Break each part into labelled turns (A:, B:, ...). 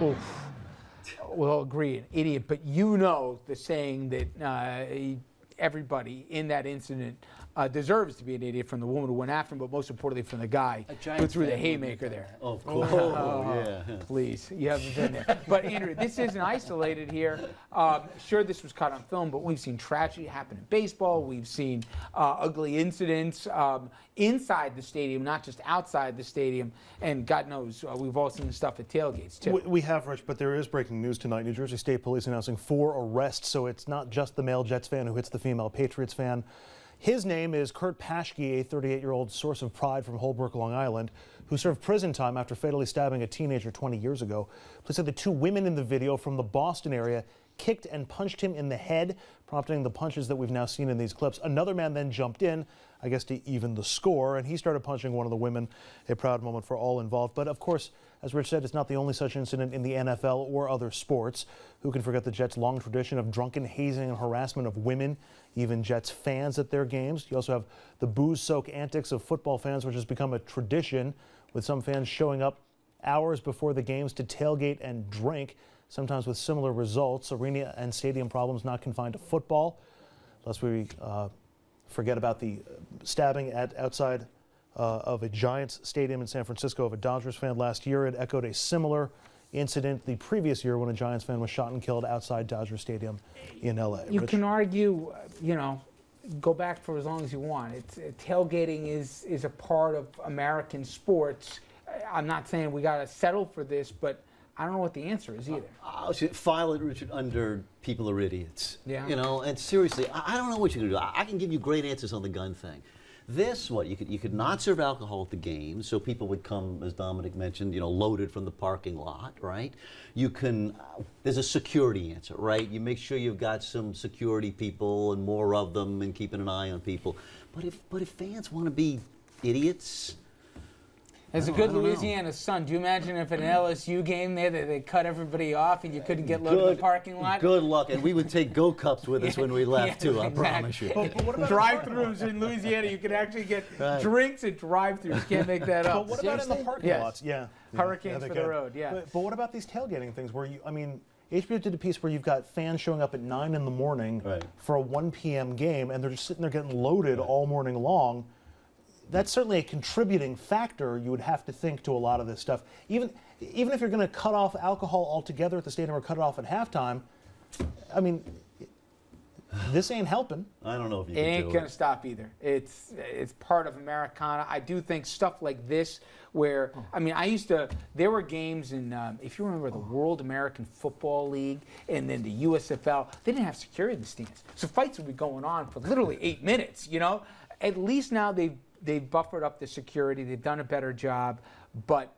A: Oof. Well, agreed, idiot. But you know the saying that everybody in that incident deserves to be an idiot, from the woman who went after him, but most importantly from the guy who threw the haymaker there.
B: Oh, of course.
A: Yeah. Please, you haven't been there. But Andrew, this isn't isolated here. Sure, this was caught on film, but we've seen tragedy happen in baseball. We've seen ugly incidents inside the stadium, not just outside the stadium. And God knows, we've all seen the stuff at tailgates too.
C: We have, Rich, but there is breaking news tonight. New Jersey State Police announcing 4 arrests, so it's not just the male Jets fan who hits the female Patriots fan. His name is Kurt Paschke, a 38-year-old source of pride from Holbrook, Long Island, who served prison time after fatally stabbing a teenager 20 years ago. Police said the 2 women in the video from the Boston area kicked and punched him in the head, prompting the punches that we've now seen in these clips. Another man then jumped in, I guess to even the score, and he started punching one of the women. A proud moment for all involved. But of course, as Rich said, it's not the only such incident in the NFL or other sports. Who can forget the Jets' long tradition of drunken hazing and harassment of women, even Jets fans at their games? You also have the booze-soaked antics of football fans, which has become a tradition, with some fans showing up hours before the games to tailgate and drink, sometimes with similar results. Arena and stadium problems not confined to football. Lest we forget about the stabbing outside of a Giants stadium in San Francisco of a Dodgers fan last year. It echoed a similar incident the previous year when a Giants fan was shot and killed outside Dodger Stadium in L.A.
A: You can argue, go back for as long as you want. Tailgating is a part of American sports. I'm not saying we got to settle for this, but I don't know what the answer is either.
B: I'll file it, Richard, under people are idiots.
A: Yeah.
B: And seriously, I don't know what you're going to do. I can give you great answers on the gun thing. This, you could not serve alcohol at the game, so people would come, as Dominic mentioned, loaded from the parking lot, right? You can, there's a security answer, right? You make sure you've got some security people and more of them and keeping an eye on people. But if fans want to be idiots,
A: as a good Louisiana son, do you imagine if in an LSU game there they cut everybody off and you couldn't get loaded in the parking lot?
B: Good luck, and we would take Go Cups with us when we left too. I
A: exactly.
B: promise you.
C: But what about
A: drive-thrus in Louisiana? You can actually get drinks at drive-thrus. Can't make that up.
C: But what about in the parking lots? Yeah.
A: Hurricanes for the road. Yeah.
C: But what about these tailgating things where HBO did a piece where you've got fans showing up at 9 in the morning for a 1 p.m. game, and they're just sitting there getting loaded all morning long. That's certainly a contributing factor, you would have to think, to a lot of this stuff. Even if you're going to cut off alcohol altogether at the stadium or cut it off at halftime, this ain't helping.
B: I don't know if you
A: it
B: can do
A: ain't going to stop either. It's part of Americana. I do think stuff like this where, there were games in, if you remember the World American Football League and then the USFL, they didn't have security in the stands. So fights would be going on for literally 8 minutes, At least now they've buffered up the security. They've done a better job, but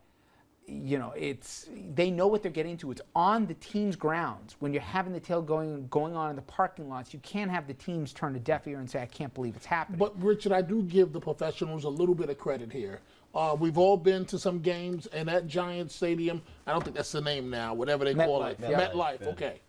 A: they know what they're getting into. It's on the team's grounds. When you're having the tail going on in the parking lots, you can't have the teams turn a deaf ear and say, "I can't believe it's happening."
D: But Richard, I do give the professionals a little bit of credit here. We've all been to some games, and that Giants stadium, I don't think that's the name now, whatever they call it. MetLife, okay.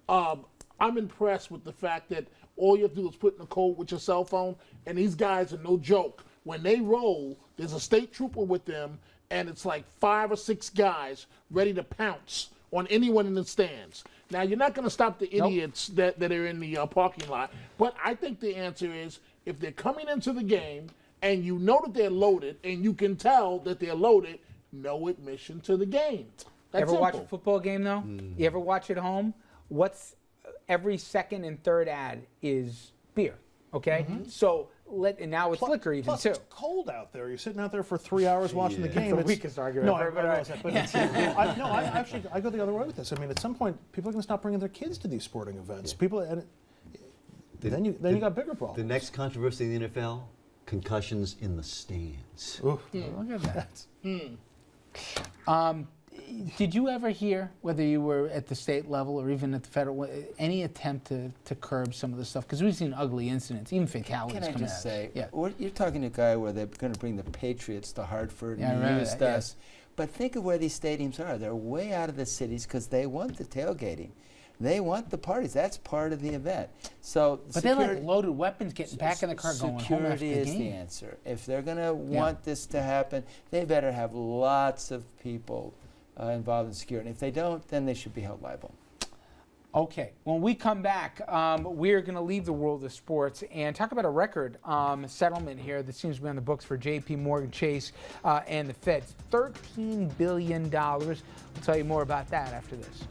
D: I'm impressed with the fact that all you have to do is put in a code with your cell phone, and these guys are no joke. When they roll, there's a state trooper with them, and it's like 5 or 6 guys ready to pounce on anyone in the stands. Now, you're not going to stop the idiots that are in the parking lot, but I think the answer is if they're coming into the game and you know that they're loaded and you can tell that they're loaded, no admission to the game. That's
A: ever
D: simple.
A: watch a football game, though? You ever watch at home? What's every second and third ad is beer, okay? So and now it's liquor even
C: plus
A: too.
C: It's cold out there. You're sitting out there for 3 hours watching the game.
A: It's the weakest argument.
C: No, I realize that. But I go the other way with this. At some point, people are going to stop bringing their kids to these sporting events. Then you got bigger problems.
B: The next controversy in the NFL: concussions in the stands.
A: Look at that. Did you ever hear, whether you were at the state level or even at the federal, any attempt to curb some of this stuff? Because we've seen ugly incidents, even fatalities.
E: Can I just say,
A: yeah.
E: You're talking to a guy where they're going to bring the Patriots to Hartford and used
A: that,
E: us. But think of where these stadiums are. They're way out of the cities because they want the tailgating. They want the parties. That's part of the event. So,
A: but they're like loaded weapons getting back in the car going home after the game.
E: Security is the answer. If they're going to want this to happen, they better have lots of people involved in security. If they don't, then they should be held liable.
A: Okay, when we come back, we're going to leave the world of sports and talk about a record settlement here that seems to be on the books for J.P. Morgan Chase and the Feds. $13 billion. We'll tell you more about that after this.